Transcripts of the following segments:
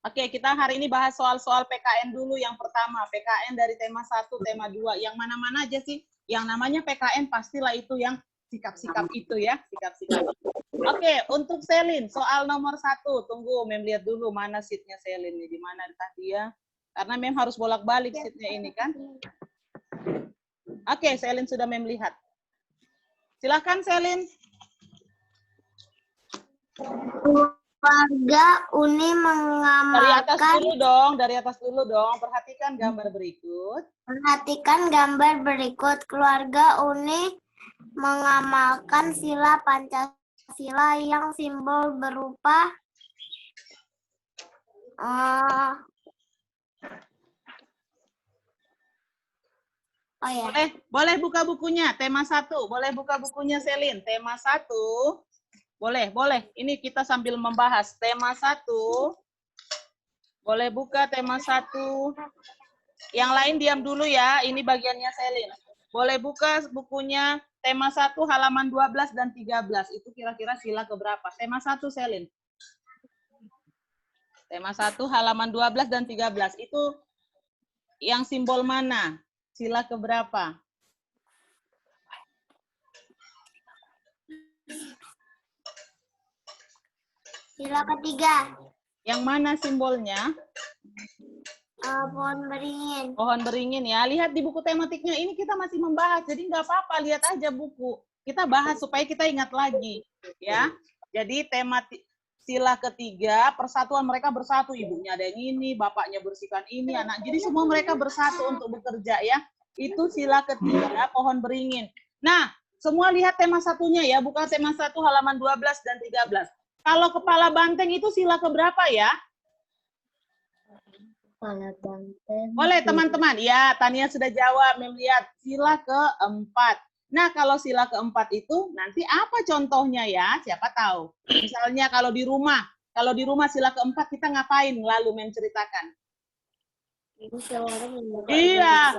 Oke, kita hari ini bahas soal-soal PKN dulu. Yang pertama, PKN dari tema 1, tema 2. Yang mana-mana aja sih? Yang namanya PKN pastilah itu yang sikap-sikap itu ya. Sikap-sikap. Oke, untuk Selin, soal nomor 1. Tunggu, Mem lihat dulu mana sheet-nya Selin. Di mana tadi ya? Karena Mem harus bolak-balik sheet-nya ini kan. Oke, Selin sudah Mem lihat. Silakan Selin. Keluarga Uni mengamalkan. Dari atas dulu dong. Perhatikan gambar berikut. Keluarga Uni mengamalkan sila Pancasila yang simbol berupa Boleh buka bukunya. Tema 1. Boleh buka bukunya Selin. Tema 1. Boleh. Ini kita sambil membahas. Tema 1. Boleh buka tema 1. Yang lain diam dulu ya. Ini bagiannya Selin. Boleh buka bukunya tema 1 halaman 12 dan 13. Itu kira-kira sila keberapa? Tema 1 Selin. Tema 1 halaman 12 dan 13. Itu yang simbol mana? Sila keberapa? sila ketiga. Yang mana simbolnya? Pohon beringin. Pohon beringin ya. Lihat di buku tematiknya. Ini kita masih membahas. Jadi nggak apa-apa. Lihat aja buku. Kita bahas supaya kita ingat lagi. Ya. Jadi tema sila ketiga, persatuan mereka bersatu. Ibunya ada yang ini, bapaknya bersihkan ini, anak. Jadi semua mereka bersatu untuk bekerja ya. Itu sila ketiga, pohon beringin. Nah, semua lihat tema satunya ya. Buka tema 1 halaman 12 dan 13. Kalau kepala banteng itu sila keberapa ya? Kepala banteng. Boleh teman-teman. Ya, Tania sudah jawab. Melihat sila keempat. Nah, kalau sila keempat itu nanti apa contohnya ya? Siapa tahu. Misalnya kalau di rumah sila keempat kita ngapain? Lalu menceritakan. Iya,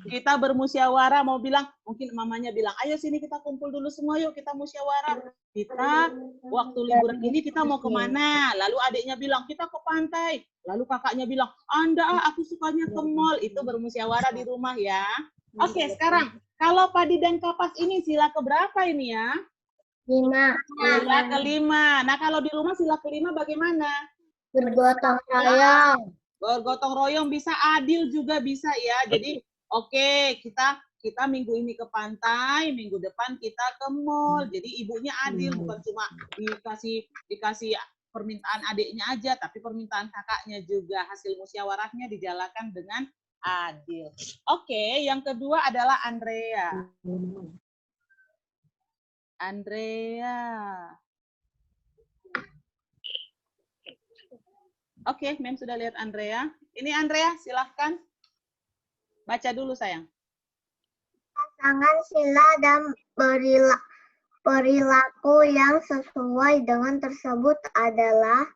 kita bermusyawarah mau bilang, mungkin mamanya bilang, ayo sini kita kumpul dulu semua yuk, kita musyawarah. Kita waktu liburan ini kita mau kemana? Lalu adiknya bilang, kita ke pantai. Lalu kakaknya bilang, aku sukanya ke mall. Itu bermusyawarah di rumah ya. Oke, sekarang kalau padi dan kapas ini sila keberapa ini ya? 5. Sila kelima. Nah, kalau di rumah sila kelima bagaimana? Bergotong royong. Bergotong royong bisa, adil juga bisa ya. Jadi oke, kita minggu ini ke pantai, minggu depan kita ke mall. Jadi ibunya adil, bukan cuma dikasih permintaan adiknya aja, tapi permintaan kakaknya juga. Hasil musyawarahnya dijalankan dengan adil. Oke, yang kedua adalah Andrea. Oke, Mem sudah lihat Andrea. Ini Andrea, silahkan. Baca dulu, sayang. Pasangan sila dan perilaku yang sesuai dengan tersebut adalah.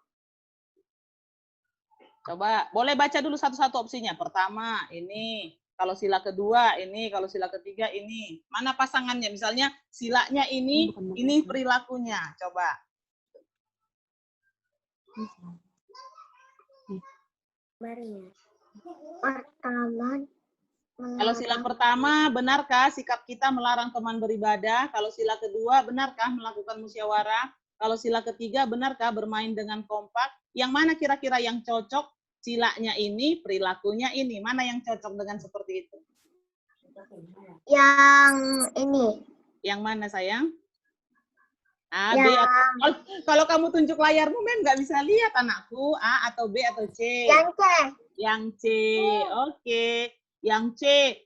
Coba, boleh baca dulu satu-satu opsinya. Pertama, ini. Kalau sila kedua, ini. Kalau sila ketiga, ini. Mana pasangannya? Misalnya, silanya ini perilakunya. Coba. Pertama. Kalau sila pertama, benarkah sikap kita melarang teman beribadah? Kalau sila kedua, benarkah melakukan musyawarah? Kalau sila ketiga, benarkah bermain dengan kompak? Yang mana kira-kira yang cocok? Silanya ini, perilakunya ini. Mana yang cocok dengan seperti itu? Yang ini. Yang mana, sayang? A, B, atau... Kalau kamu tunjuk layarmu, Mem nggak bisa lihat anakku. A atau B atau C? Yang C. Yang C, oke. Yang C,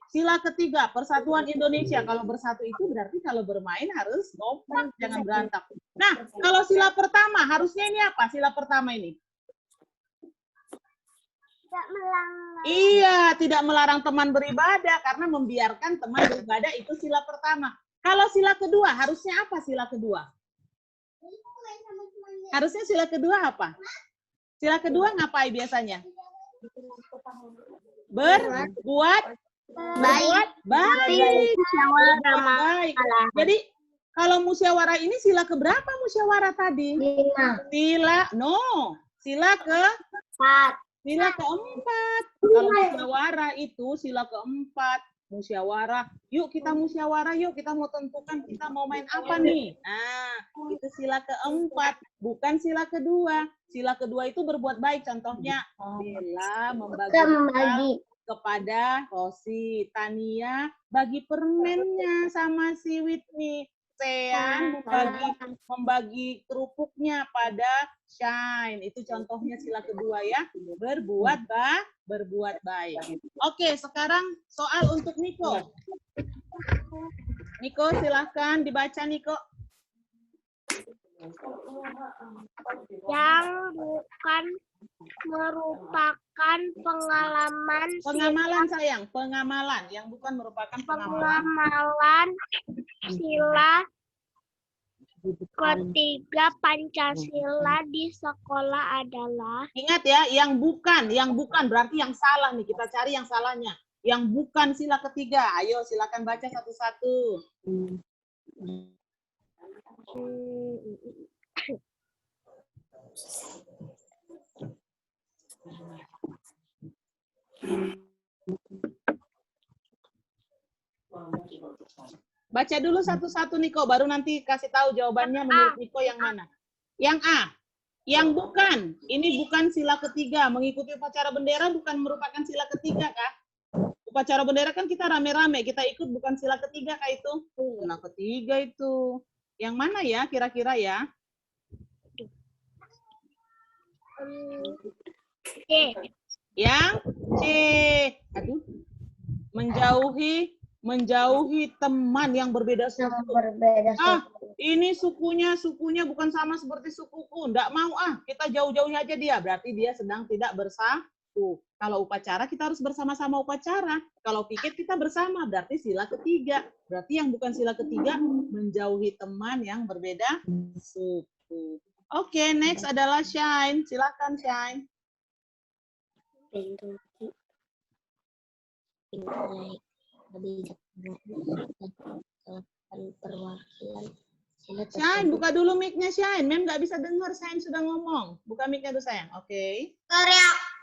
sila ketiga, persatuan Indonesia. Kalau bersatu itu berarti kalau bermain harus kompak, jangan berantak. Nah, kalau sila pertama, harusnya ini apa? Sila pertama ini? Tidak melarang. Iya, tidak melarang teman beribadah, karena membiarkan teman beribadah itu sila pertama. Kalau sila kedua, harusnya apa sila kedua? Harusnya sila kedua apa? Sila kedua ngapain biasanya? Berbuat baik. Baik. Jadi kalau musyawarah ini sila keberapa musyawarah tadi? 5. Sila keempat. Kalau musyawarah itu sila keempat. Musyawarah. Yuk kita musyawarah, yuk kita mau tentukan kita mau main apa nih. Nah, itu sila keempat, bukan sila kedua. Sila kedua itu berbuat baik. Contohnya, Bella membagi kepada Rosi, Tania bagi permennya sama si Whitney, Sean membagi kerupuknya pada Shine. Itu contohnya sila kedua ya, berbuat baik. Oke, sekarang soal untuk Niko. Niko silahkan dibaca Niko. Yang bukan merupakan pengamalan yang bukan merupakan pengamalan. Sila ketiga Pancasila di sekolah adalah. Ingat ya, yang bukan berarti yang salah nih, kita cari yang salahnya. Yang bukan sila ketiga, ayo silakan baca satu-satu. Baca dulu satu-satu Niko, baru nanti kasih tahu jawabannya menurut Niko yang mana. Yang A, yang bukan. Ini bukan sila ketiga. Mengikuti upacara bendera bukan merupakan sila ketiga, Kak. Upacara bendera kan kita rame-rame, kita ikut bukan sila ketiga, Kak itu. Sila ketiga itu. Yang mana ya kira-kira ya? C. Yang C. Aduh. Menjauhi teman yang berbeda suku. Ini sukunya bukan sama seperti sukuku. Nggak mau kita jauh-jauhnya aja dia. Berarti dia sedang tidak bersatu. Kalau upacara kita harus bersama-sama upacara. Kalau piket kita bersama, berarti sila ketiga. Berarti yang bukan sila ketiga, menjauhi teman yang berbeda suku. Oke, next adalah Shine. Silakan Shine. Shine, buka dulu mic-nya Shine. Mem nggak bisa dengar, Shine sudah ngomong. Buka mic-nya tuh sayang. Oke.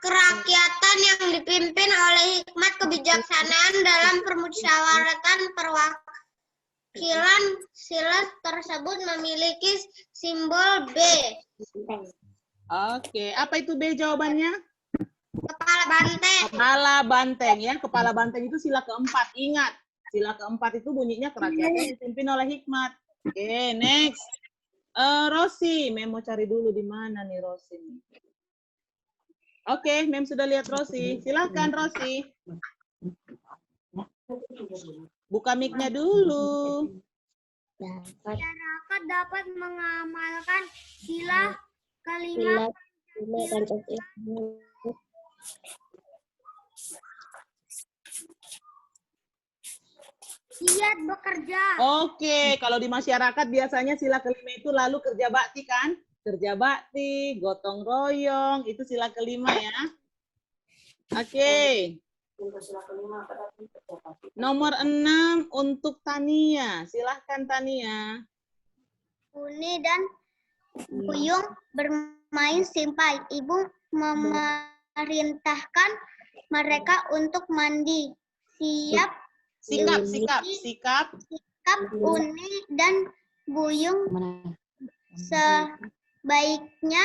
Kerakyatan yang dipimpin oleh hikmat kebijaksanaan dalam permusyawaratan perwakilan sila tersebut memiliki simbol B. Oke, apa itu B jawabannya? Kepala banteng. Kepala banteng ya, kepala banteng itu sila keempat. Ingat, sila keempat itu bunyinya kerakyatan dipimpin oleh hikmat. Oke, next. Rosi, Mem mau cari dulu di mana nih Rosi. Oke, Mem sudah lihat Rosi. Silahkan Rosi. Buka mic-nya dulu. Masyarakat dapat mengamalkan sila kelima giat bekerja. Oke, kalau di masyarakat biasanya sila kelima itu lalu kerja bakti kan? Kerja bakti, gotong royong, itu sila kelima ya. Oke. Nomor 6 untuk Tania. Silahkan Tania. Uni dan Buyung bermain simpai. Ibu memerintahkan mereka untuk mandi. Sikap Uni dan Buyung sebaiknya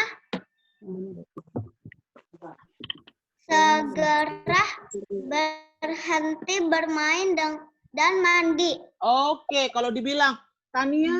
segera berhenti bermain dan mandi. Oke, kalau dibilang, Tania,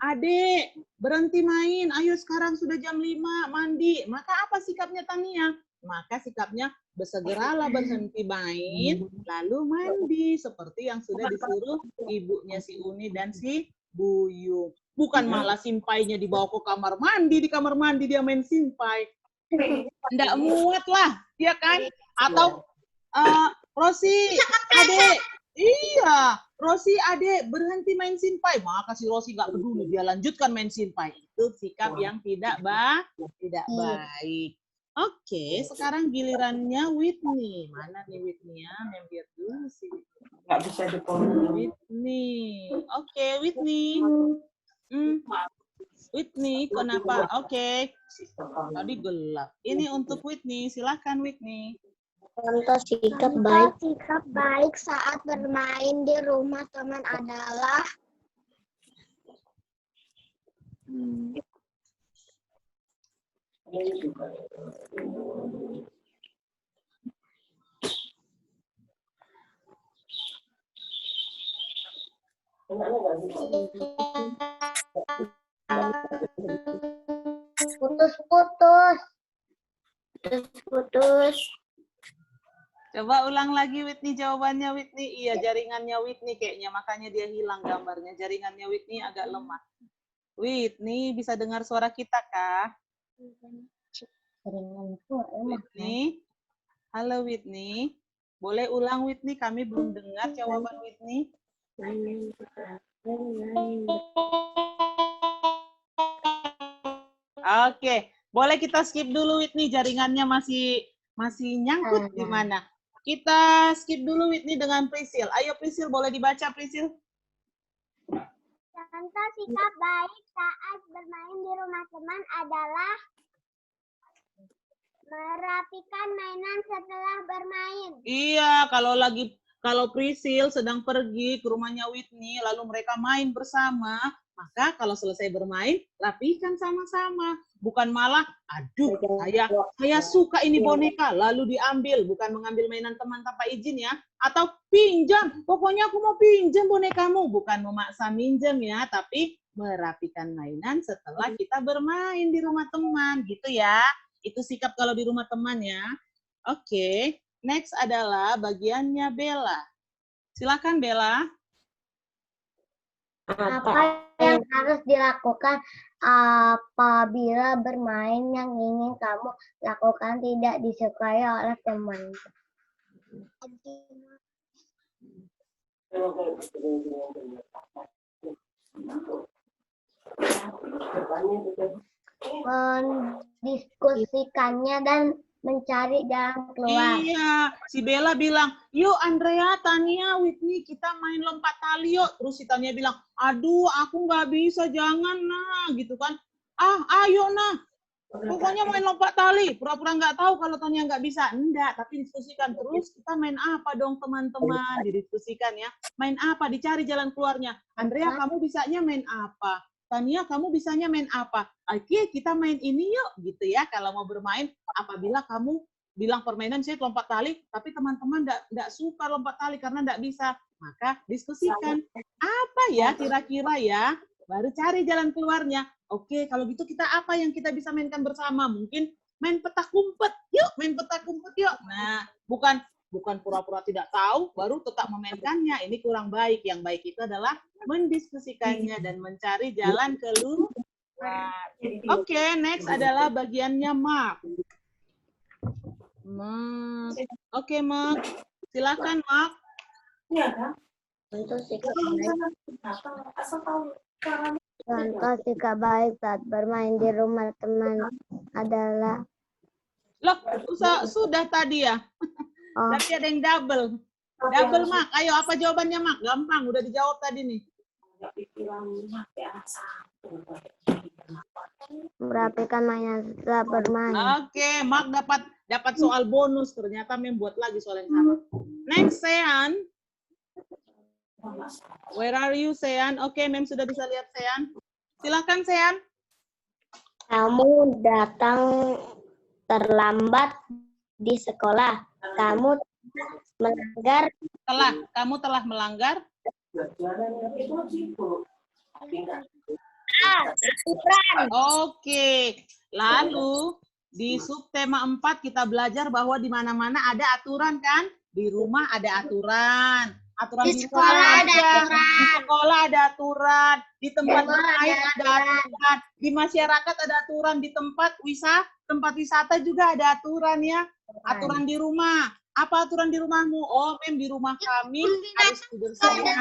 adik, berhenti main. Ayo sekarang sudah jam 5, mandi. Maka apa sikapnya Tania? Maka sikapnya bersegeralah berhenti main, lalu mandi. Seperti yang sudah disuruh ibunya si Uni dan si Buyung. Bukan malah simpainya dibawa ke kamar mandi. Di kamar mandi dia main simpai. Nggak muat lah, ya kan? Atau, Rosi, adik. Iya, Rosi adek berhenti main simpai. Maka si Rosi nggak peduli, dia lanjutkan main simpai. Itu sikap yang tidak baik. Oke, sekarang gilirannya Whitney. Mana nih Whitney ya? Mem lihat dulu sih. Nggak bisa dikomentarin. Whitney. Oke, Whitney. Whitney, kenapa? Oke. Tadi gelap. Ini untuk Whitney. Silahkan Whitney. Contoh sikap baik. Sikap baik saat bermain di rumah teman adalah putus-putus. Putus-putus. Coba ulang lagi Whitney jawabannya Whitney. Iya, jaringannya Whitney kayaknya. Makanya dia hilang gambarnya. Jaringannya Whitney agak lemah. Whitney, bisa dengar suara kita kah? Whitney? Halo Whitney. Boleh ulang Whitney? Kami belum dengar jawaban Whitney. Oke, boleh kita skip dulu Whitney, jaringannya masih nyangkut di mana? Kita skip dulu Whitney dengan Priscil. Ayo Priscil, boleh dibaca Priscil? Contoh sikap baik saat bermain di rumah teman adalah merapikan mainan setelah bermain. Iya, kalau Priscil sedang pergi ke rumahnya Whitney, lalu mereka main bersama, maka kalau selesai bermain, rapikan sama-sama. Bukan malah, aduh, saya suka ini boneka, lalu diambil, bukan mengambil mainan teman tanpa izin ya. Atau pinjam, pokoknya aku mau pinjam bonekamu. Bukan memaksa minjem ya, tapi merapikan mainan setelah kita bermain di rumah teman, gitu ya. Itu sikap kalau di rumah teman ya. Oke, next adalah bagiannya Bella. Silakan Bella. Apa yang harus dilakukan apabila bermain yang ingin kamu lakukan tidak disukai oleh teman? Mendiskusikannya dan mencari jalan keluar. Iya, si Bella bilang, yuk Andrea, Tania, Whitney, kita main lompat tali yuk. Terus si Tania bilang, aduh aku nggak bisa, jangan nah, gitu kan. Ayo nah, pokoknya main lompat tali. Pura-pura nggak tahu kalau Tania nggak bisa. Enggak, tapi diskusikan. Terus kita main apa dong teman-teman? Didiskusikan ya. Main apa? Dicari jalan keluarnya. Andrea, kamu bisanya main apa? Tania, kamu bisanya main apa? Oke, kita main ini yuk, gitu ya. Kalau mau bermain, apabila kamu bilang permainan saya lompat tali, tapi teman-teman nggak suka lompat tali karena nggak bisa, maka diskusikan. Apa ya kira-kira ya? Baru cari jalan keluarnya. Oke, kalau gitu kita apa yang kita bisa mainkan bersama? Mungkin main petak umpet. Yuk, main petak umpet yuk. Nah, bukan pura-pura tidak tahu, baru tetap memainkannya. Ini kurang baik. Yang baik itu adalah mendiskusikannya dan mencari jalan keluar. Oke, next adalah bagiannya Mark. Oke, Mark. Silakan, Mark. Contoh sikap baik saat bermain di rumah teman adalah Loh, sudah tadi ya. Tapi ada yang double. Double, Mark. Ayo, apa jawabannya, Mark? Gampang, udah dijawab tadi nih. merapikan mainan setelah bermain. Oke, Mark dapat soal bonus. Ternyata membuat lagi soal yang sama. Next, Sean. Where are you, Sean? Oke, Mem sudah bisa lihat Sean. Silakan, Sean. Kamu datang terlambat di sekolah. Kamu telah melanggar. Oke. Lalu di subtema 4 kita belajar bahwa di mana-mana ada aturan kan? Di rumah ada aturan. Aturan di sekolah ada aturan. Di sekolah ada aturan. Di tempat bermain ada aturan. Di masyarakat ada aturan. Di tempat wisata juga ada aturan ya. Aturan di rumah. Apa aturan di rumahmu? Oh, Mem, di rumah kami harus kebersihan.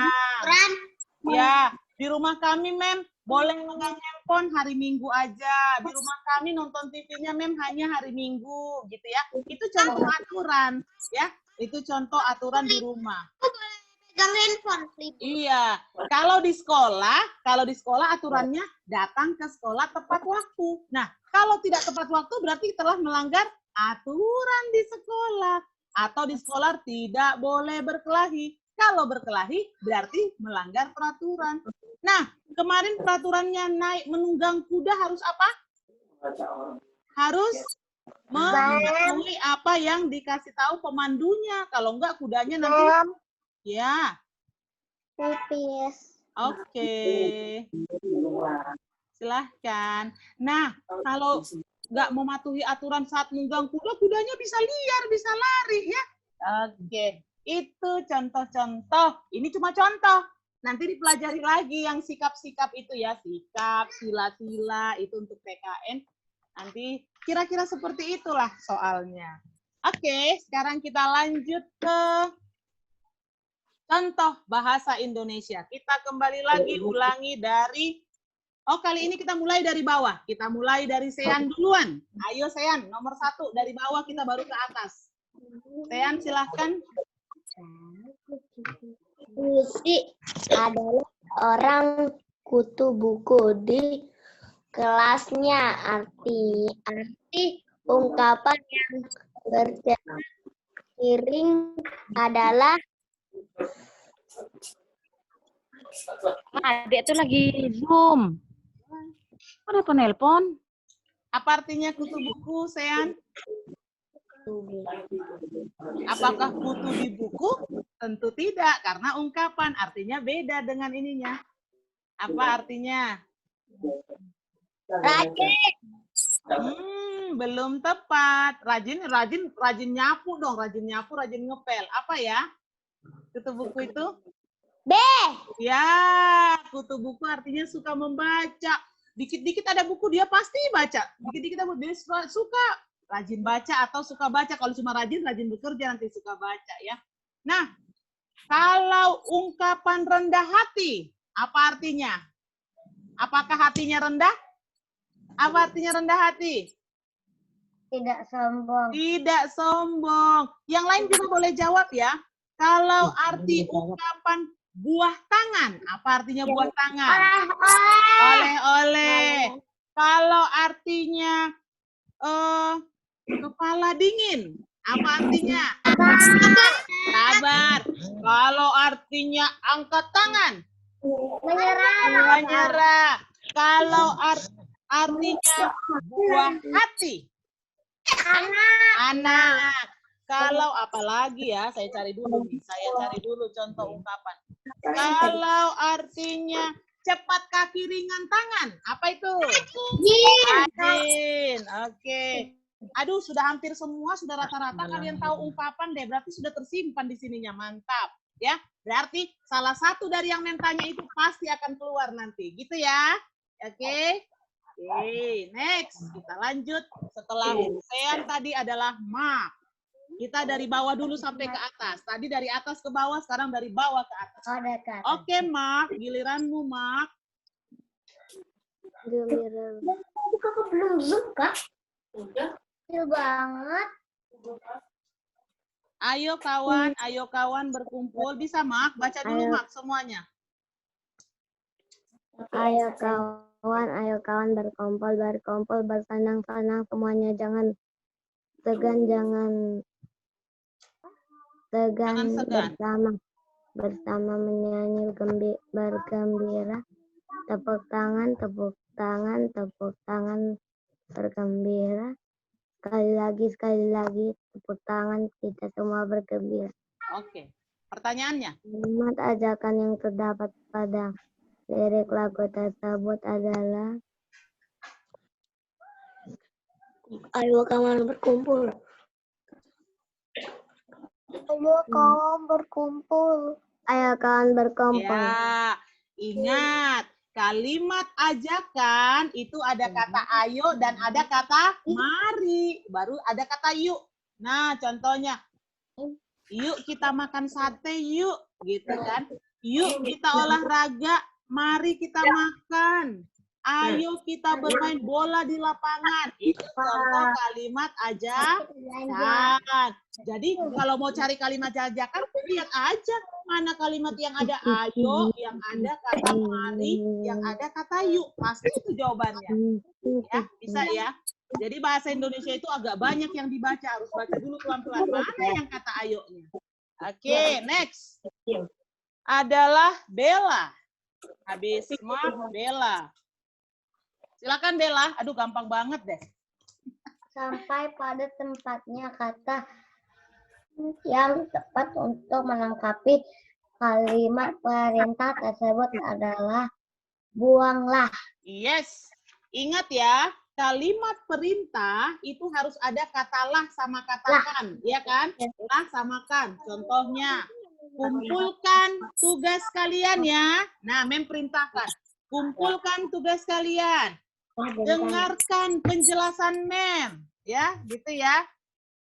Ya, di rumah kami, Mem, Boleh megang handphone hari Minggu aja. Di rumah kami nonton TV-nya mem hanya hari Minggu gitu ya. Itu contoh aturan ya. Itu contoh aturan di rumah. Pegang handphone. Iya. Kalau di sekolah aturannya datang ke sekolah tepat waktu. Nah, kalau tidak tepat waktu berarti telah melanggar aturan di sekolah. Atau di sekolah tidak boleh berkelahi. Kalau berkelahi berarti melanggar peraturan. Nah, kemarin peraturannya naik menunggang kuda harus apa? Harus mengetahui apa yang dikasih tahu pemandunya. Kalau enggak kudanya nanti ya. Pipis. Oke. Silahkan. Nah, kalau nggak mematuhi aturan saat nunggang kuda, kudanya bisa liar, bisa lari ya. Oke. Itu contoh-contoh. Ini cuma contoh. Nanti dipelajari lagi yang sikap-sikap itu ya. Sikap, sila-sila, itu untuk PKN. Nanti kira-kira seperti itulah soalnya. Oke, sekarang kita lanjut ke contoh bahasa Indonesia. Kita kembali lagi ulangi dari, kali ini kita mulai dari bawah. Kita mulai dari Sean duluan. Ayo Sean, nomor 1 dari bawah kita baru ke atas. Sean silahkan. Puisi adalah orang kutu buku di kelasnya. Arti ungkapan yang berjaring adalah Adik tuh lagi Zoom. Ada penelpon? Apa artinya kutu buku, Sean? Apakah kutu di buku? Tentu tidak, karena ungkapan artinya beda dengan ininya. Apa artinya? rajin. Belum tepat. Rajin nyapu dong. Rajin nyapu, rajin ngepel. Apa ya? Kutu buku itu? B. Ya, kutu buku artinya suka membaca. Dikit-dikit ada buku dia pasti baca. Dikit-dikit ada buku dia suka rajin baca atau suka baca. Kalau cuma rajin bekerja nanti suka baca ya. Nah, kalau ungkapan rendah hati, apa artinya? Apakah hatinya rendah? Apa artinya rendah hati? Tidak sombong. Tidak sombong. Yang lain juga boleh jawab ya. Kalau arti ungkapan buah tangan, apa artinya buah tangan? Oleh-oleh. Kalau artinya kepala dingin, apa artinya? Sabar. Kalau artinya angkat tangan, menyerah. Kalau artinya buah hati, anak. Kalau apalagi ya, saya cari dulu contoh ungkapan. Kalau artinya cepat kaki ringan tangan, apa itu? Rajin. Oke. Aduh, sudah hampir semua, sudah rata-rata kalian tahu ungkapan deh, berarti sudah tersimpan di sininya, mantap. Ya, berarti salah satu dari yang mentanya itu pasti akan keluar nanti, gitu ya. Oke. Oke, next. Kita lanjut. Setelah Sean tadi adalah Mark. Kita dari bawah dulu sampai ke atas. Tadi dari atas ke bawah, sekarang dari bawah ke atas. Oke, Mark. Giliranmu, Mark. Belum suka. Kecil banget. Ayo kawan berkumpul. Bisa, Mark? Baca dulu, Mark, semuanya. Ayo kawan berkumpul bersenang-senang semuanya, jangan segan bersama menyanyi bergembira, tepuk tangan bergembira, sekali lagi tepuk tangan, kita semua bergembira. Oke, pertanyaannya. Kalimat ajakan yang terdapat pada lirik lagu tersebut adalah ayo kawan berkumpul. Ya, ingat, kalimat ajakan itu ada kata ayo dan ada kata mari, baru ada kata yuk. Nah, contohnya, yuk kita makan sate yuk, gitu kan. Yuk kita olahraga Mari kita makan. Ayo kita bermain bola di lapangan. Itu contoh kalimat ajakan. Jadi kalau mau cari kalimat ajakan, lihat aja mana kalimat yang ada ayo, yang ada kata mari, yang ada kata yuk. Pasti itu jawabannya. Ya, bisa ya. Jadi bahasa Indonesia itu agak banyak yang dibaca. Harus baca dulu pelan-pelan. Mana yang kata ayo-nya? Oke, next. Adalah Bella. Habis Mark, Bella. Silakan Bella. Aduh, gampang banget deh. Sampai pada tempatnya kata yang tepat untuk melengkapi kalimat perintah tersebut adalah buanglah. Yes. Ingat ya, kalimat perintah itu harus ada kata lah sama katakan, ya kan? Lah sama kan. Contohnya, kumpulkan tugas kalian ya. Nah, Mem perintahkan. Kumpulkan tugas kalian. Dengarkan penjelasan Mem. Ya, gitu ya.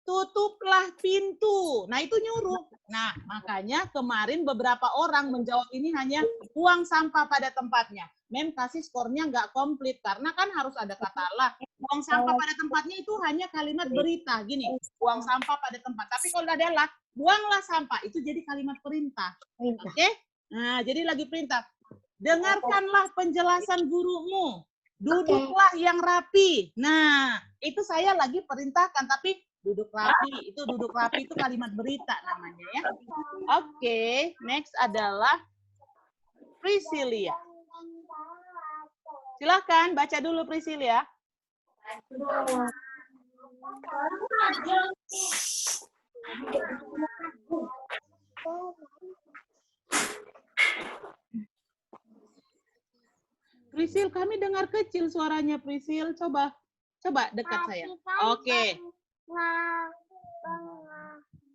Tutuplah pintu. Nah, itu nyuruh. Nah, makanya kemarin beberapa orang menjawab ini hanya buang sampah pada tempatnya. Mem kasih skornya nggak komplit karena kan harus ada kata lah. Buang sampah pada tempatnya itu hanya kalimat berita. Gini, buang sampah pada tempat. Tapi kalau ada lah, buanglah sampah. Itu jadi kalimat perintah. Oke? Nah, jadi lagi perintah. Dengarkanlah penjelasan gurumu. Duduklah yang rapi. Nah, itu saya lagi perintahkan, tapi duduk rapi. Itu duduk rapi itu kalimat berita namanya ya. Oke, next adalah Priscilia. Silakan baca dulu Priscilia. Prisil, kami dengar kecil suaranya Prisil. Coba dekat saya. Oke.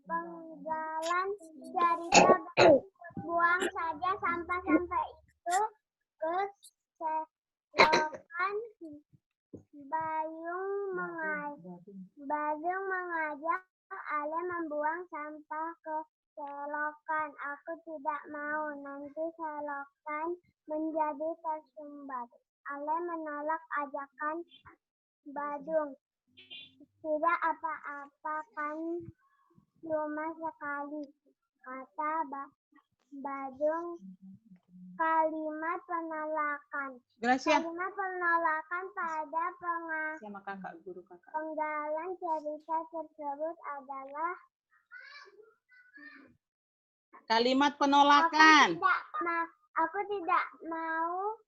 Penggalan cerita buang saja sampah-sampah itu ke selokan. Bayung mengajak Ale membuang sampah ke selokan. Aku tidak mau, nanti selokan menjadi tersumbat. Ale menolak ajakan Badung. Tidak apa-apa kan cuma sekali, kata Badung. Kalimat penolakan. Gracia. Kalimat penolakan pada Sama kakak, guru kakak. penggalan cerita tersebut adalah Kalimat penolakan. Aku tidak mau.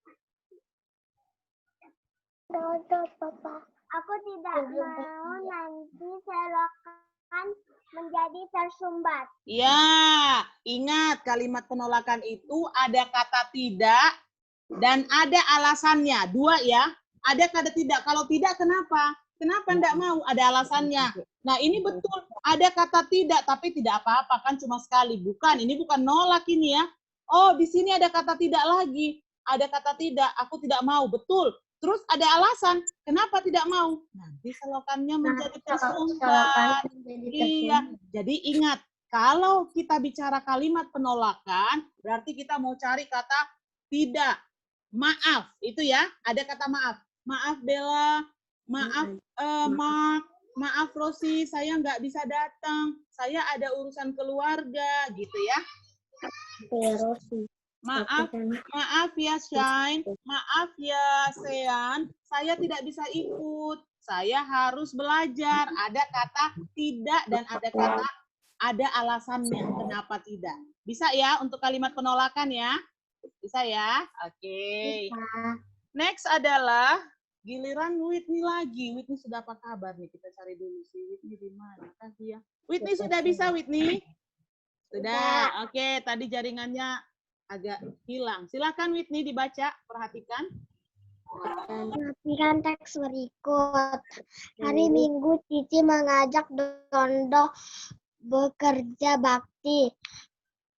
Aku tidak mau nanti selokan menjadi tersumbat. Ya, ingat kalimat penolakan itu ada kata tidak dan ada alasannya. Dua ya, ada kata tidak. Kalau tidak kenapa? Kenapa enggak mau? Ada alasannya. Nah ini betul, ada kata tidak, tapi tidak apa-apa kan cuma sekali. Bukan, ini bukan nolak ini ya. Oh di sini ada kata tidak lagi. Ada kata tidak, aku tidak mau. Betul. Terus ada alasan, kenapa tidak mau? Nanti selokannya menjadi tersumbat. Iya, jadi ingat, kalau kita bicara kalimat penolakan, berarti kita mau cari kata tidak. Maaf, itu ya, ada kata maaf. Maaf Bella, maaf Mark, maaf Rosi, saya nggak bisa datang. Saya ada urusan keluarga, gitu ya. Maaf ya Shine, maaf ya Sean, saya tidak bisa ikut. Saya harus belajar. Ada kata tidak dan ada alasannya kenapa tidak. Bisa ya untuk kalimat penolakan ya? Bisa ya? Oke. Next adalah giliran Whitney lagi. Whitney sudah apa kabar nih? Kita cari dulu sih. Whitney di mana kan dia? Whitney sudah bisa Whitney? Sudah. Oke, tadi jaringannya agak hilang. Silakan Whitney dibaca, perhatikan. Perhatikan teks berikut. Hari Minggu Cici mengajak Dondo bekerja bakti.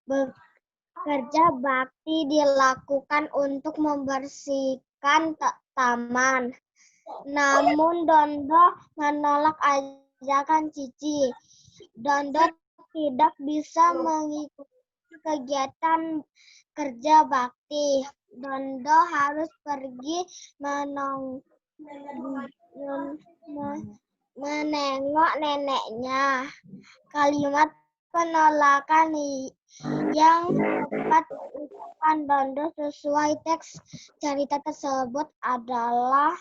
Bekerja bakti dilakukan untuk membersihkan taman. Namun Dondo menolak ajakan Cici. Dondo tidak bisa mengikuti kegiatan kerja bakti. Dondo harus pergi menengok neneknya. Kalimat penolakan yang dapat diucapkan Dondo sesuai teks cerita tersebut adalah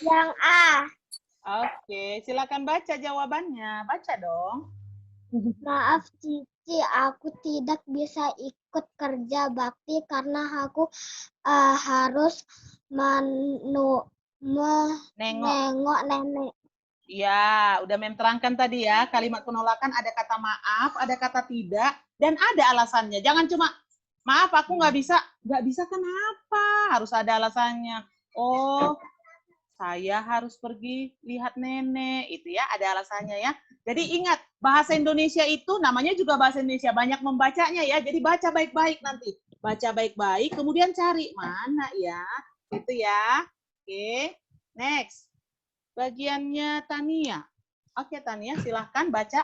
yang A. Oke, silakan baca jawabannya. Baca dong. Maaf Cici, aku tidak bisa ikut kerja bakti karena aku harus menengok nenek. Ya, udah Mem terangkan tadi ya. Kalimat penolakan ada kata maaf, ada kata tidak, dan ada alasannya. Jangan cuma maaf aku nggak bisa. Nggak bisa kenapa? Harus ada alasannya. Oh, saya harus pergi lihat nenek. Itu ya, ada alasannya ya. Jadi ingat, bahasa Indonesia itu namanya juga bahasa Indonesia. Banyak membacanya ya. Jadi baca baik-baik nanti. Baca baik-baik, kemudian cari mana ya. Itu ya. Oke, next. Bagiannya Tania. Oke, Tania, silahkan baca.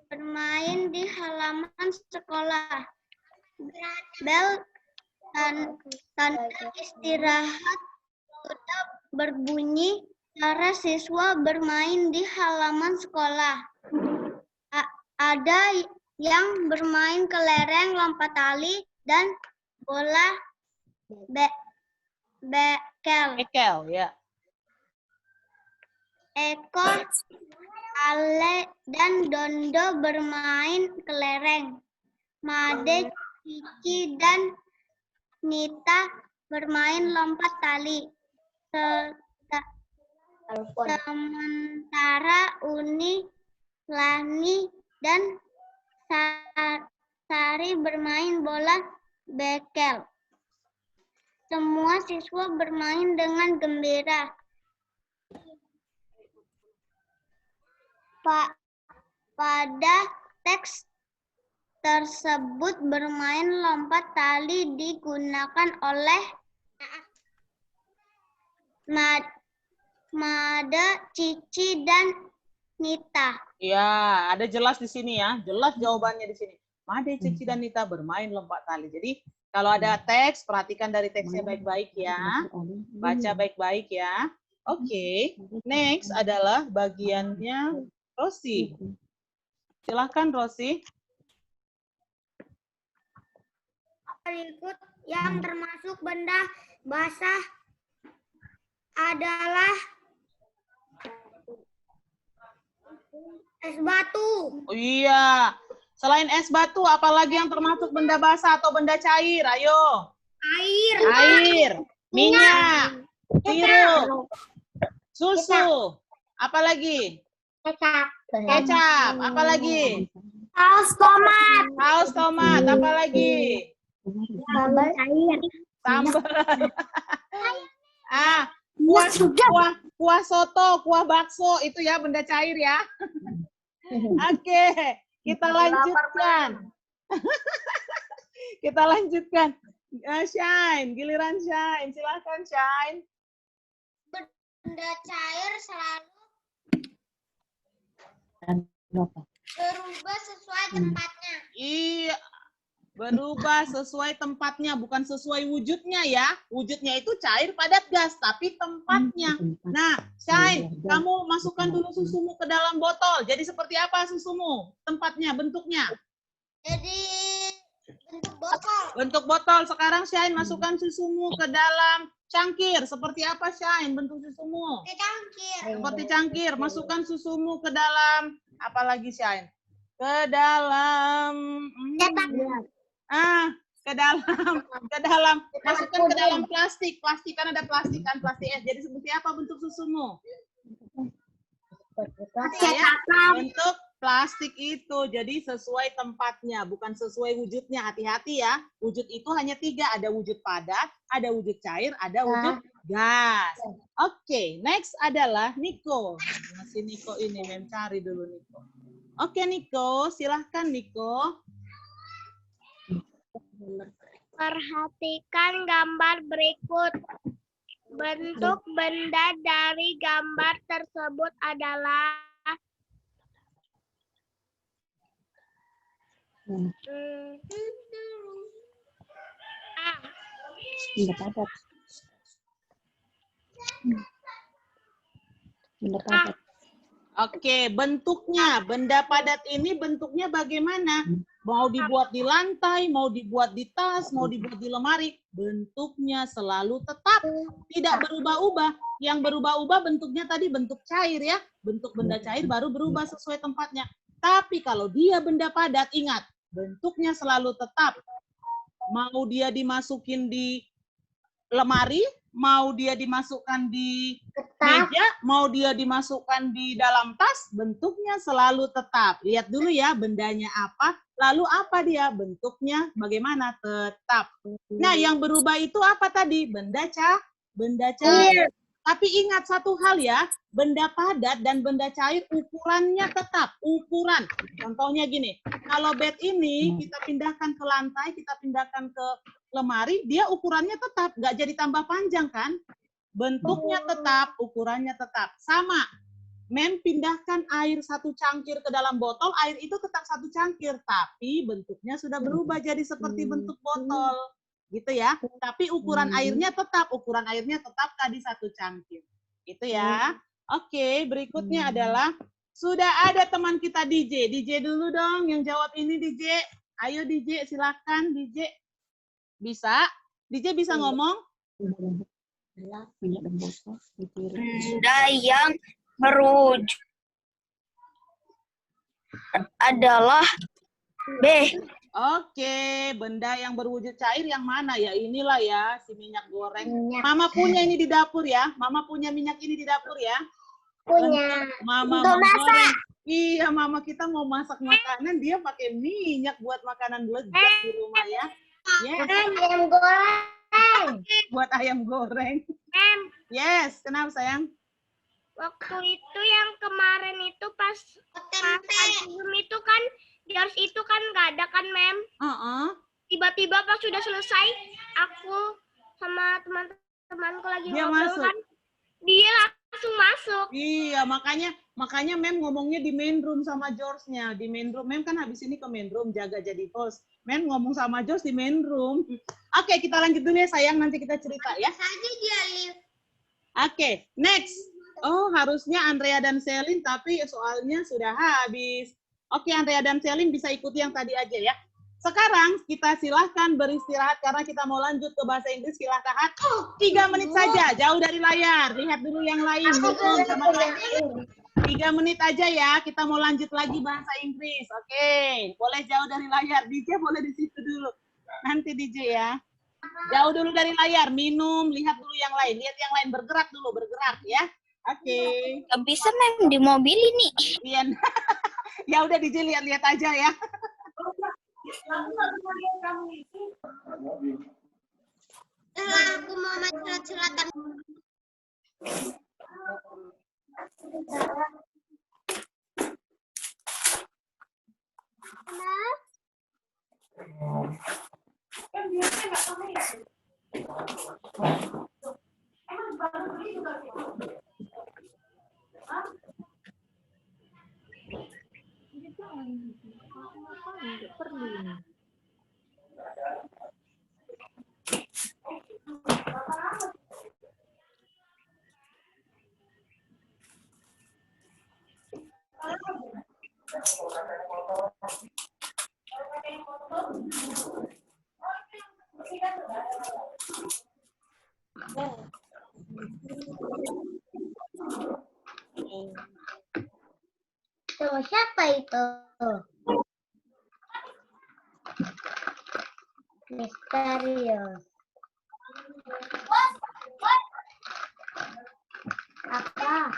Bermain di halaman sekolah. Bel tanda istirahat sudah berbunyi. Para siswa bermain di halaman sekolah. Ada yang bermain kelereng, lompat tali, dan bola bekel. Ekel, ya. Eko, Ale, dan Dondo bermain kelereng. Made, Cici, dan Nita bermain lompat tali. Sementara Uni, Lani, dan Sari bermain bola bekel. Semua siswa bermain dengan gembira. Pada teks tersebut bermain lompat tali digunakan oleh Made, Cici, dan Nita. Ya, ada jelas di sini ya. Jelas jawabannya di sini. Made, Cici, dan Nita bermain lompat tali. Jadi, kalau ada teks, perhatikan dari teksnya baik-baik ya. Baca baik-baik ya. Oke, next adalah bagiannya Rosi. Silahkan, Rosi. Berikut yang termasuk benda basah adalah es batu. Oh iya. Selain es batu, apalagi yang termasuk benda basah atau benda cair? Ayo. Air. Minyak. Sirup. Susu. Apalagi? Kecap. Apalagi? Saus tomat. Saus tomat. Apalagi? Sambal cair. Sambal. Kuah soto, kuah bakso, itu ya benda cair ya. Oke, kita lanjutkan. Kita lanjutkan. Shine, giliran Shine. Silahkan Shine. Benda cair selalu berubah sesuai tempatnya. Iya, berubah sesuai tempatnya, bukan sesuai wujudnya ya. Wujudnya itu cair, padat, gas, tapi tempatnya. Nah, Shine, kamu masukkan dulu susumu ke dalam botol. Jadi seperti apa susumu? Tempatnya, bentuknya? Jadi bentuk botol. Bentuk botol. Sekarang Shine masukkan susumu ke dalam cangkir. Seperti apa Shine bentuk susumu? Cangkir. Seperti cangkir. Masukkan susumu ke dalam, apalagi Shine? Ke dalam ke dalam masukkan ke dalam plastik kan ada plastik es. Jadi seperti apa bentuk susumu? Ya, bentuk plastik itu. Jadi sesuai tempatnya, bukan sesuai wujudnya. Hati-hati ya. Wujud itu hanya 3. Ada wujud padat, ada wujud cair, ada wujud gas. Oke, next adalah Niko. Masih Niko ini, mencari dulu Niko. Oke Niko, silahkan Niko. Perhatikan gambar berikut. Bentuk benda dari gambar tersebut adalah A. Benda padat. Benda padat. Oke, bentuknya. Benda padat ini bentuknya bagaimana? Mau dibuat di lantai, mau dibuat di tas, mau dibuat di lemari. Bentuknya selalu tetap. Tidak berubah-ubah. Yang berubah-ubah bentuknya tadi bentuk cair ya. Bentuk benda cair baru berubah sesuai tempatnya. Tapi kalau dia benda padat, ingat. Bentuknya selalu tetap. Mau dia dimasukin di lemari, mau dia dimasukkan di meja, mau dia dimasukkan di dalam tas, bentuknya selalu tetap. Lihat dulu ya, bendanya apa, lalu apa dia, bentuknya bagaimana, tetap. Nah, yang berubah itu apa tadi? Benda cair. Tapi ingat satu hal ya, benda padat dan benda cair ukurannya tetap, ukuran. Contohnya gini, kalau bed ini kita pindahkan ke lantai, kita pindahkan ke lemari, dia ukurannya tetap, nggak jadi tambah panjang kan? Bentuknya tetap, ukurannya tetap. Sama, Mem pindahkan air 1 cangkir ke dalam botol, air itu tetap 1 cangkir, tapi bentuknya sudah berubah jadi seperti bentuk botol. Gitu ya. Tapi ukuran airnya tetap tadi 1 cangkir. Gitu ya. Oke, berikutnya adalah, sudah ada teman kita DJ. DJ dulu dong yang jawab ini DJ. Ayo DJ, silakan DJ. Bisa? DJ bisa ngomong? Benda yang merujuk adalah B. Oke, benda yang berwujud cair yang mana ya? Inilah ya, si minyak goreng. Mama punya ini di dapur ya. Mama punya minyak ini di dapur ya. Punya. Mama mau goreng. Iya, mama kita mau masak makanan, dia pakai minyak buat makanan lezat di rumah ya. Yes. Ayam goreng. Buat ayam goreng. Yes, kenapa sayang? Waktu itu yang kemarin itu pas Zoom itu kan George itu kan nggak ada kan Mem? Tiba-tiba pas sudah selesai aku sama teman-temanku lagi Dia ngobrol masuk. kan dia langsung masuk. Iya, makanya Mem ngomongnya di main room sama George-nya. Di main room, Mem kan habis ini ke main room jaga jadi host. Mem ngomong sama George di main room. Oke, kita lanjut dulu ya sayang, nanti kita cerita ya. Oke, next. Oh, harusnya Andrea dan Selin, tapi soalnya sudah habis. Oke, Andrea dan Selin bisa ikuti yang tadi aja ya. Sekarang kita silahkan beristirahat karena kita mau lanjut ke bahasa Inggris. Silahkan 3 menit saja, jauh dari layar. Lihat dulu yang lain. 3 menit aja ya, kita mau lanjut lagi bahasa Inggris. Oke, boleh jauh dari layar. DJ boleh di situ dulu. Nanti DJ ya. Jauh dulu dari layar, minum, lihat dulu yang lain. Lihat yang lain, bergerak dulu, bergerak ya. Oke. Gak bisa Mem di mobil ini. Iya. Ya udah DJ lihat-lihat aja ya. Aku mau main surat-suratan. Tuh, siapa itu? Misterius. Apa?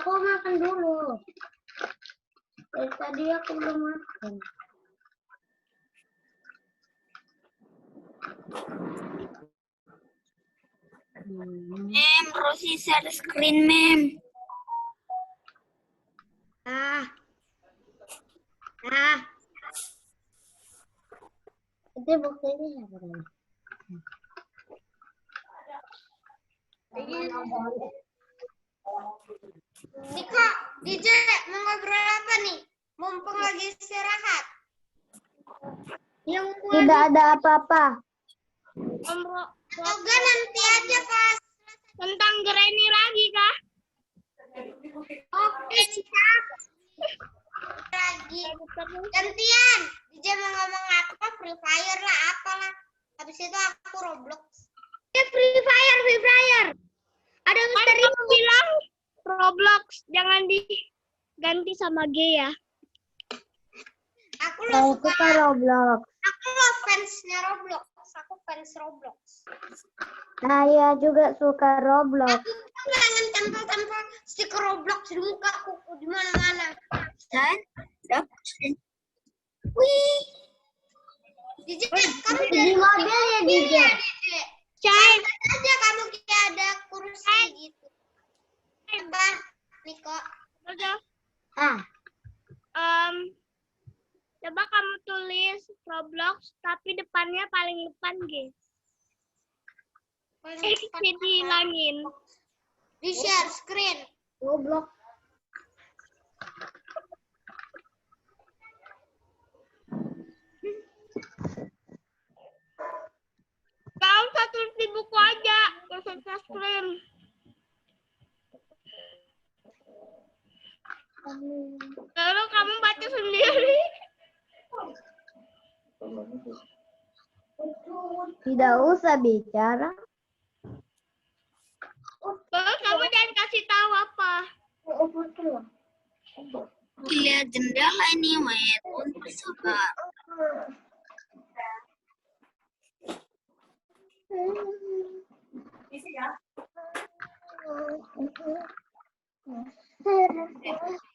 Aku makan dulu. Dari tadi aku belum makan. Mem, Rosi share screen Mem. Itu buktinya siapa tadi? Niko, DJ mau ngobrol apa nih? Mumpung lagi istirahat. Tidak ada apa-apa. Semoga nanti aja pas tentang Granny lagi kah? Oke, siap. Lagi. Gantian. DJ mau ngomong apa? Free Fire lah, apalah. Habis itu aku Roblox. Free Fire. Ada yang kamu bilang Roblox, jangan diganti sama G ya. Aku Saya suka Roblox. Aku lo fansnya Roblox. Aku fans Roblox. Saya juga suka Roblox. Aku pengen tempel-tempel stiker Roblox di muka aku di mana-mana. Wih. DJ, kamu Di mobil ya, DJ? Cai, aja kamu kayak ada kursi gitu. Apa, Niko? Coba kamu tulis Roblox, tapi depannya paling depan, guys. Dihilangin. Di share screen. Roblox. Kau satu di buku aja, nggak usah share screen. Lalu kamu baca sendiri. Tidak usah bicara. Lalu kamu jangan kasih tahu apa. Lihat jendela ini, Wet. Untuk sabar.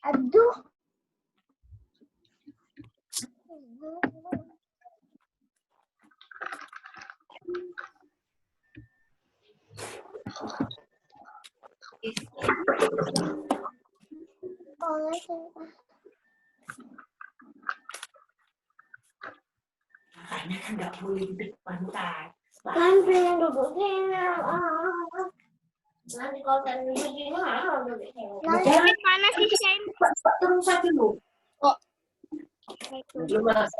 Aduh. Makanya kan nggak boleh di depan kan. Kan pengen duduk sini. Nanti kalau saya duduk sini, harus duduk sini. Di mana sih, Shane? Turun saja dulu. Kok Belum mas.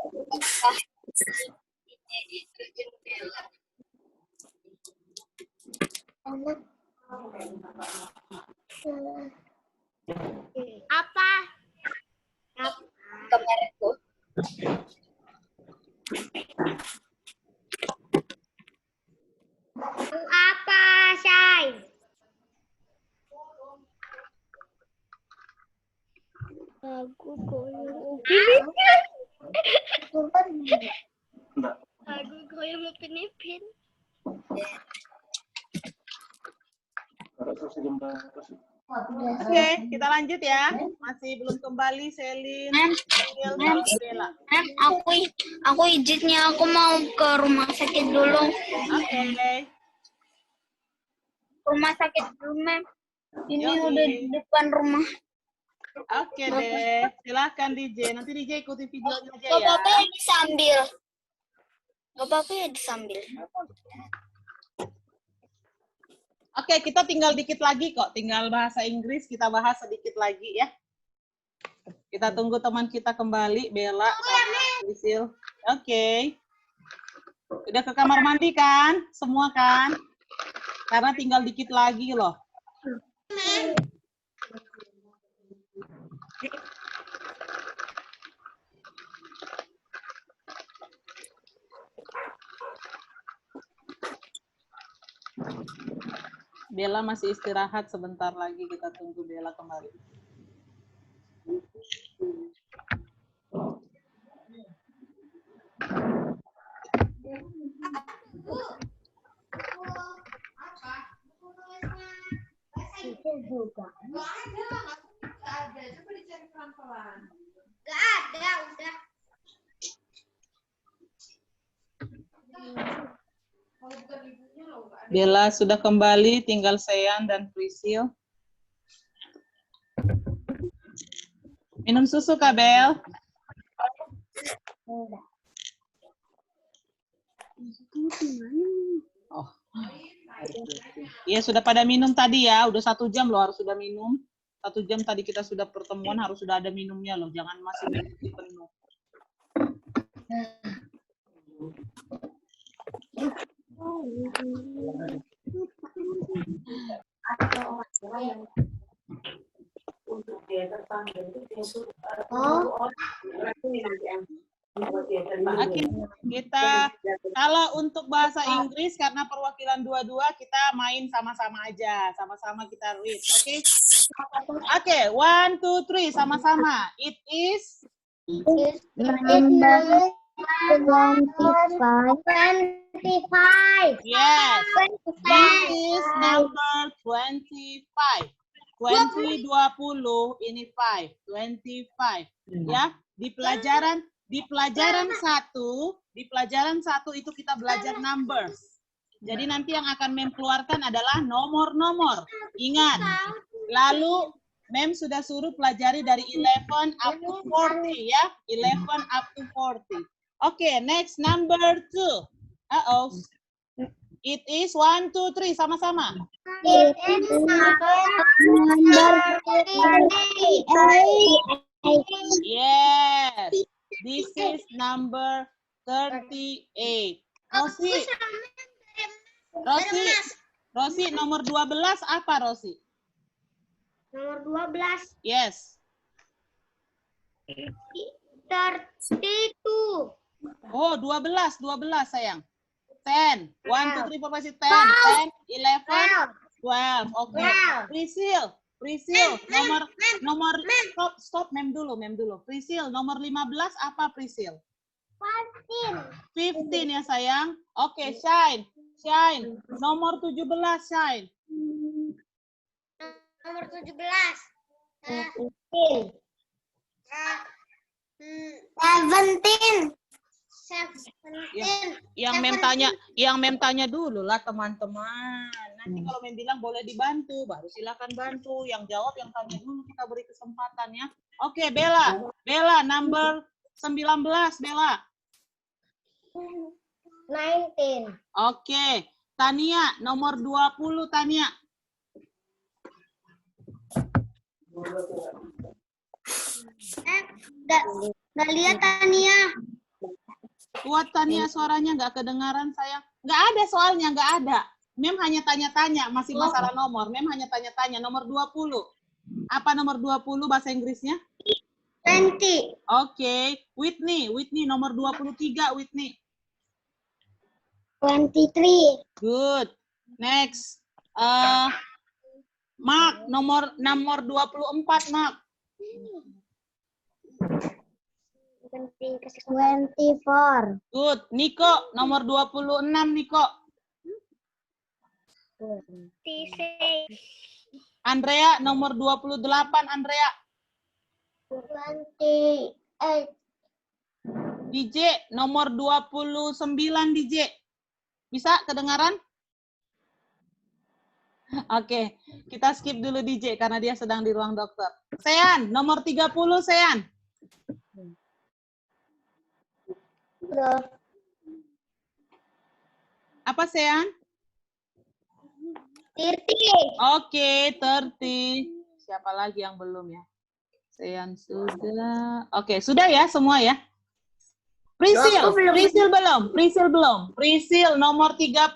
Apa? kemarin tuh Apa, Shay? Aku goyang. Aku goyang Upin Ipin. Oke, kita lanjut ya. Masih belum kembali Selin, Ariel, dan Bella. Mem, aku izinnya aku mau ke rumah sakit dulu. Oke. Rumah sakit dulu, Mem. Ini Yoi. udah di depan rumah. Oke deh, silahkan DJ. Nanti DJ ikuti videonya aja Gak ya. apa-apa ya disambil. Gak apa-apa ya disambil. Oke, kita tinggal dikit lagi kok. Tinggal bahasa Inggris kita bahas sedikit lagi ya. Kita tunggu teman kita kembali, Bella, Lisil. Oke. Udah ke kamar mandi kan? Semua kan? Karena tinggal dikit lagi loh. Bella masih istirahat sebentar lagi, kita tunggu Bella kembali. Juga. Gak ada, udah. Bella sudah kembali, tinggal Sean dan Prisil. Minum susu, Kak Bel? Enggak. Oh. Iya, sudah pada minum tadi ya. Udah 1 jam loh harus sudah minum. 1 jam tadi kita sudah pertemuan, harus sudah ada minumnya loh. Jangan masih minum penuh. Untuk dia terpanggil itu dia suruh Oke, kita kalau untuk bahasa Inggris karena perwakilan dua-dua kita main sama-sama aja, sama-sama kita read, oke? Oke, 1, 2, 3 sama-sama. It is number 25. yes. This is number 25. 20 20 ini 5. 25. Ya, di pelajaran 1 itu kita belajar numbers. Jadi nanti yang akan Mem keluarkan adalah nomor-nomor. Ingat. Lalu Mem sudah suruh pelajari dari 11 up to 40 ya. 11 up to 40. Oke, next number 2. It is 1, 2, 3 sama-sama. It is number 38. Yes. This is number 38. Rosi, nomor 12 apa, Rosi? Nomor 12. Yes. 32. Oh, 12 sayang. 10. 1, 2, 3, 4, 5, 6, 10, 11, 12. Oke. Priscil, nomor stop Mem dulu. Priscil, nomor 15 apa Priscil? 15 ya sayang. Oke, Shine. Nomor 17 Shine. Nomor 17. 17. Yang Mem tanya dulu lah teman-teman. Nanti kalau Mem bilang boleh dibantu, baru silakan bantu. Yang jawab yang tanya dulu, kita beri kesempatan ya. Oke, Bella, number 19 Bella. 19. Oke, Tania, nomor 20 Tania. Nggak lihat Tania. Kuat Tania, suaranya nggak kedengaran sayang. Nggak ada soalnya, nggak ada. Mem hanya tanya-tanya, masih masalah nomor. Mem hanya tanya-tanya, nomor 20. Apa nomor 20 bahasa Inggrisnya? 20. Oke, Whitney, nomor 23 Whitney. 23. Good. Next. Mark, nomor 24 Mark. 24. Good. Niko, nomor 26 Niko. 26. Andrea, nomor 28 Andrea. 28. DJ, nomor 29 DJ. Bisa kedengaran? Oke, kita skip dulu DJ karena dia sedang di ruang dokter. Sean, nomor 30 Sean. Apa Sean? 30. Oke, 30. Siapa lagi yang belum ya? Sean sudah. Oke, sudah ya semua ya? Priscil belum. Priscil nomor 32.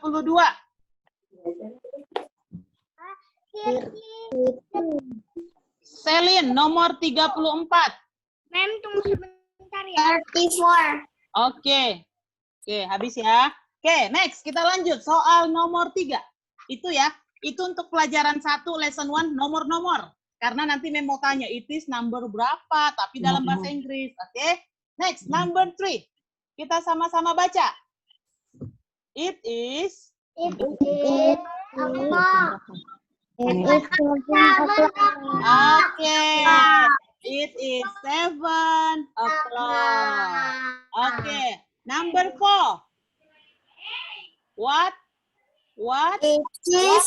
Selin nomor 34. Mem, tunggu sebentar ya. 34. Oke, habis ya. Oke, next kita lanjut soal nomor 3. Itu ya, itu untuk pelajaran 1 lesson 1 nomor-nomor. Karena nanti Mem mau tanya it is number berapa, tapi dalam bahasa Inggris. Oke, next number 3. Kita sama-sama baca. It is. Oke. It is 7 o'clock. Oke. Number 4. What What? It is.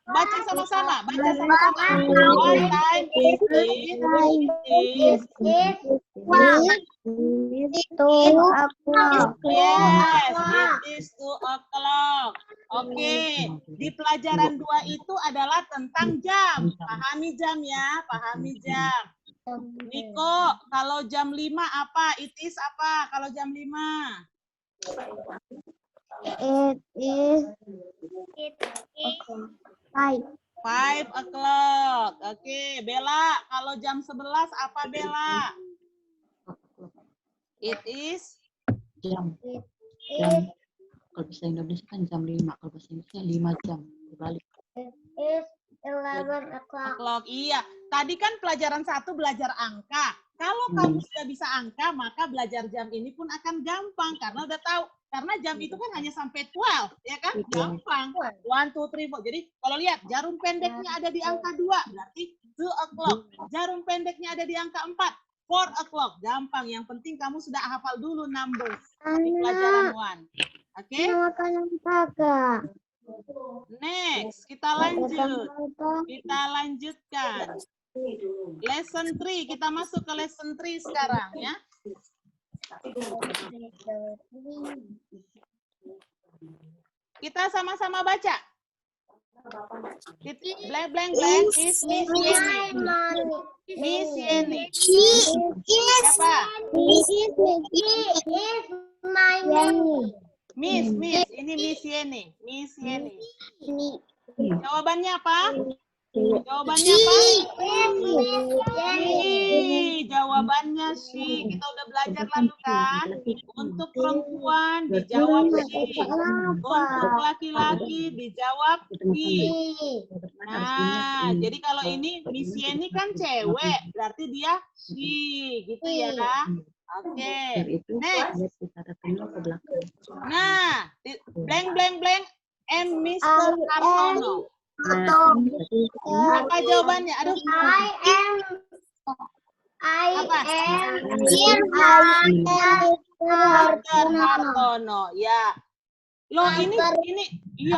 Baca sama-sama. Baca sama-sama. One time it is. Two o'clock. Yes, it is 2 o'clock. Oke, di pelajaran 2 itu adalah tentang jam. Pahami jam ya, pahami jam. Niko, kalau jam 5 apa? It is apa kalau jam 5? It is five. 5 o'clock. Oke, Bella, kalau jam 11 apa Bella? It is Jam. It Jam. Kalau bahasa Indonesia kan jam 5. Kalau bahasa Indonesia 5 jam. Berbalik. is 11 o'clock. o'clock. Iya, tadi kan pelajaran 1 belajar angka. Kalau kamu sudah bisa angka, maka belajar jam ini pun akan gampang karena udah tahu. Karena jam itu kan hanya sampai 12, ya kan? Gampang. 1, 2, 3, 4. Jadi kalau lihat jarum pendeknya ada di angka 2, berarti 2 o'clock. Jarum pendeknya ada di angka 4, 4 o'clock. Gampang. Yang penting kamu sudah hafal dulu numbers di pelajaran 1. Oke? Makanan kakak. Next, kita lanjut. Kita lanjutkan. Lesson 3. Kita masuk ke lesson 3 sekarang ya. Kita sama-sama baca. Blank blank blank is Miss Yeni. Miss Yeni. Siapa? My name. Miss. Ini Miss Yeni. Miss Yeni. Jawabannya apa? Jawabannya apa? Jawabannya she. Kita udah belajar lalu kan? Untuk perempuan dijawab she. Untuk laki-laki dijawab he. Nah, jadi kalau ini Miss Yeni kan cewek, berarti dia she, gitu ya. Oke. Next. Nah, blank blank blank M Mr. Hartono. Apa jawabannya? Aduh. Hartono. Ya. Loh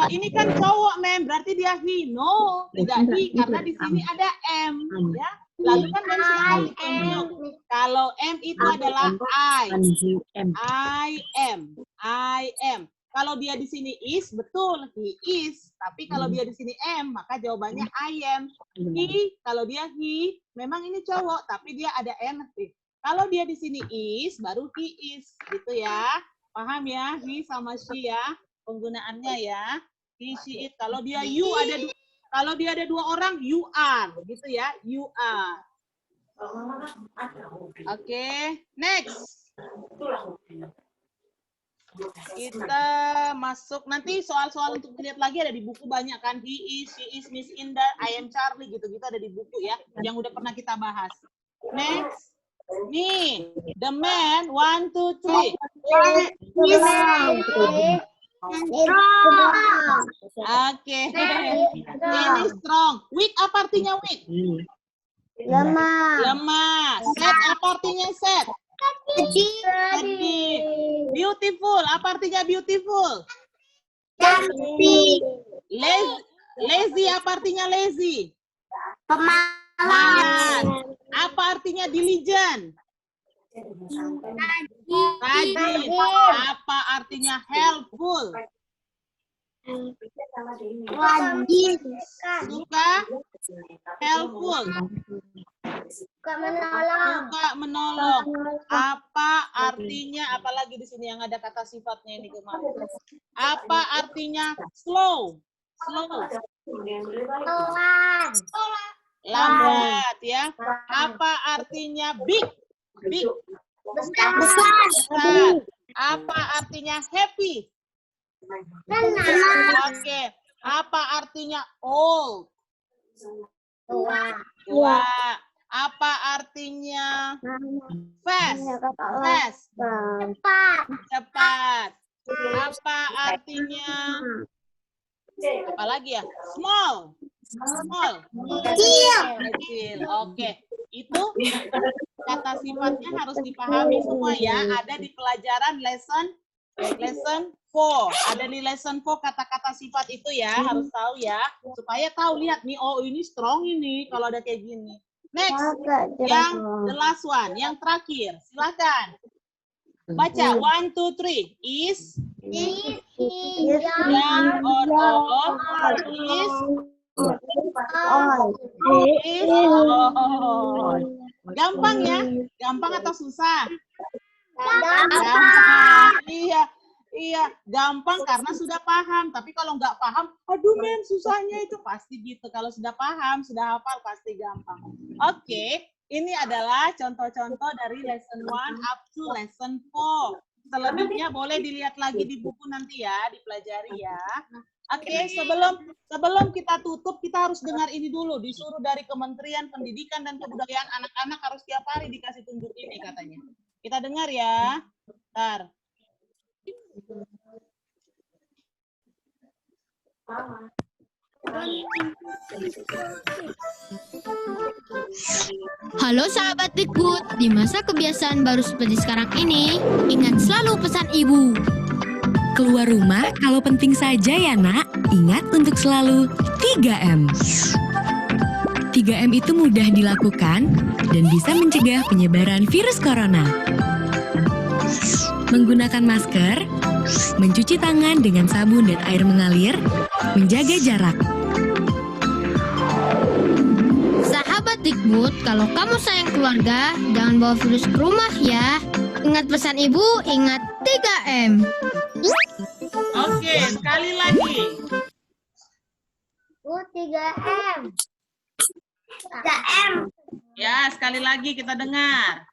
ini kan cowok mem, berarti dia he. No, tidak he karena di sini ada M, ya. Lalu kan mention M. Kalau M itu adalah I am. Kalau dia di sini is, betul, he is. Tapi kalau dia di sini am, maka jawabannya I am. He, kalau dia he, memang ini cowok, tapi dia ada am. Kalau dia di sini is, baru he is, gitu ya. Paham ya? He sama she ya, penggunaannya ya. He, she, it. Kalau dia you kalau dia ada 2 orang, you are, gitu ya. You are. Oke, next. Kita masuk nanti soal-soal untuk lihat lagi ada di buku banyak kan. He is, she is, Miss Indah, I am Charlie gitu-gitu ada di buku ya yang udah pernah kita bahas. Next. Nih, the man 1 2 3. Oke. Ini strong. Weak apa artinya weak? Lemah. Sad apa artinya sad? Sedih. Beautiful, apa artinya beautiful? Lazy, apa artinya lazy? Pemalas. Apa artinya diligent? Rajin. Apa artinya helpful? Suka? Helpful. Suka menolong. Apa artinya? Apalagi di sini yang ada kata sifatnya ini kemarin. Apa artinya slow? Lambat ya. Apa artinya big? Besar. Apa artinya happy? Oke. Apa artinya old? Tua. Apa artinya fast? Cepat. Apa artinya? Apa lagi ya? Small. Kecil. Oke. Itu kata sifatnya harus dipahami semua ya. Ada di pelajaran lesson Lesson 4. Ada di lesson 4 kata-kata sifat itu ya, harus tahu ya. Supaya tahu, lihat nih, oh ini strong ini kalau ada kayak gini. Next, yang the last one, yang terakhir. Silakan. Baca, 1, 2, 3. Is, yang, or, of, is, oh. Gampang ya? Gampang atau susah? Gampang. Iya, gampang karena sudah paham. Tapi kalau nggak paham, aduh men, susahnya itu pasti gitu. Kalau sudah paham, sudah hafal, pasti gampang. Oke, ini adalah contoh-contoh dari lesson 1 up to lesson 4. Selebihnya boleh dilihat lagi di buku nanti ya, dipelajari ya. Oke, sebelum kita tutup, kita harus dengar ini dulu. Disuruh dari Kementerian Pendidikan dan Kebudayaan, anak-anak harus tiap hari dikasih tunjuk ini katanya. Kita dengar ya. Bentar. Halo sahabat Dikbud, di masa kebiasaan baru seperti sekarang ini, ingat selalu pesan ibu. Keluar rumah kalau penting saja ya nak, ingat untuk selalu 3M. 3M itu mudah dilakukan dan bisa mencegah penyebaran virus corona. Menggunakan masker, mencuci tangan dengan sabun dan air mengalir, menjaga jarak. Sahabat Dikbud, kalau kamu sayang keluarga, jangan bawa virus ke rumah ya. Ingat pesan ibu, ingat 3M. Oke, sekali lagi. 3M. Ya, sekali lagi kita dengar.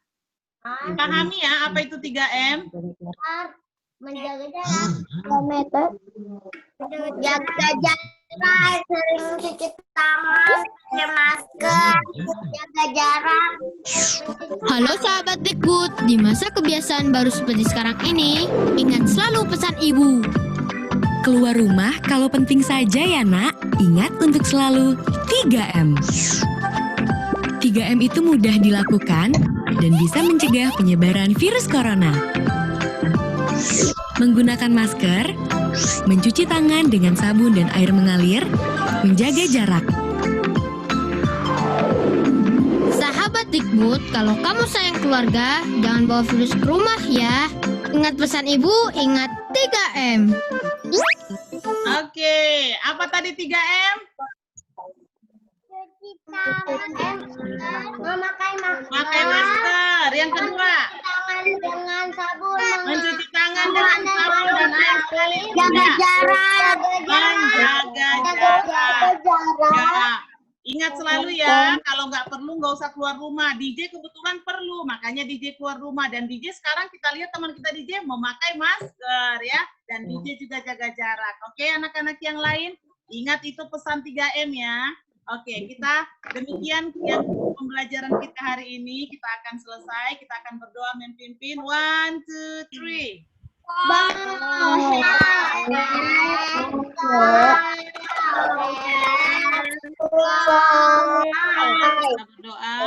Pahami ya, apa itu 3M? Menjaga jarak 2 meter. Jaga jarak, sering cuci tangan, pakai masker, jaga jarak. Halo sahabat Dikbud, di masa kebiasaan baru seperti sekarang ini, ingat selalu pesan ibu. Keluar rumah kalau penting saja ya nak, ingat untuk selalu 3M. 3M itu mudah dilakukan dan bisa mencegah penyebaran virus corona. Menggunakan masker, mencuci tangan dengan sabun dan air mengalir, menjaga jarak. Sahabat Dikbud, kalau kamu sayang keluarga, jangan bawa virus ke rumah ya. Ingat pesan ibu, ingat 3M. Oke, apa tadi 3M? Cuci tangan, memakai masker. Pakai masker. Yang kedua, Tangan dengan sabun. mencuci tangan dengan sabun dan air mengalir. Jaga jarak. Menjaga jarak. Ya. Ingat selalu ya, kalau nggak perlu nggak usah keluar rumah. DJ kebetulan perlu, makanya DJ keluar rumah. Dan DJ sekarang kita lihat teman kita DJ memakai masker ya. Dan DJ juga jaga jarak. Oke, anak-anak yang lain, ingat itu pesan 3M ya. Oke, kita demikian yang pembelajaran kita hari ini. Kita akan selesai, kita akan berdoa memimpin. 1, 2, 3. Kita berdoa.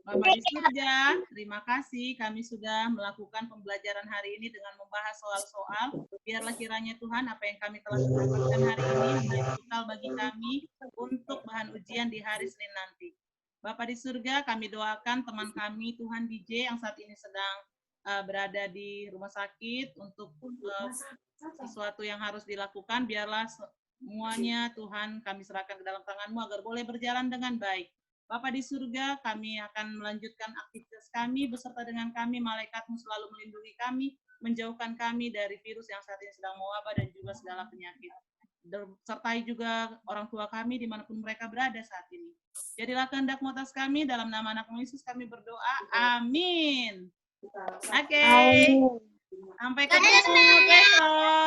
Bapak di surga, terima kasih kami sudah melakukan pembelajaran hari ini dengan membahas soal-soal. Biarlah kiranya Tuhan apa yang kami telah dapatkan hari ini menjadi bekal bagi kami untuk bahan ujian di hari Senin nanti. Bapak di surga, kami doakan teman kami Tuhan DJ yang saat ini sedang berada di rumah sakit untuk sesuatu yang harus dilakukan. Biarlah semuanya Tuhan kami serahkan ke dalam tangan-Mu agar boleh berjalan dengan baik. Bapak di surga, kami akan melanjutkan aktivitas kami beserta dengan kami, malaikat-Mu selalu melindungi kami, menjauhkan kami dari virus yang saat ini sedang mewabah dan juga segala penyakit. Sertai juga orang tua kami dimanapun mereka berada saat ini. Jadilah kehendak-Mu atas kami, dalam nama anak Yesus kami berdoa, amin. Oke. Sampai ketemu besok.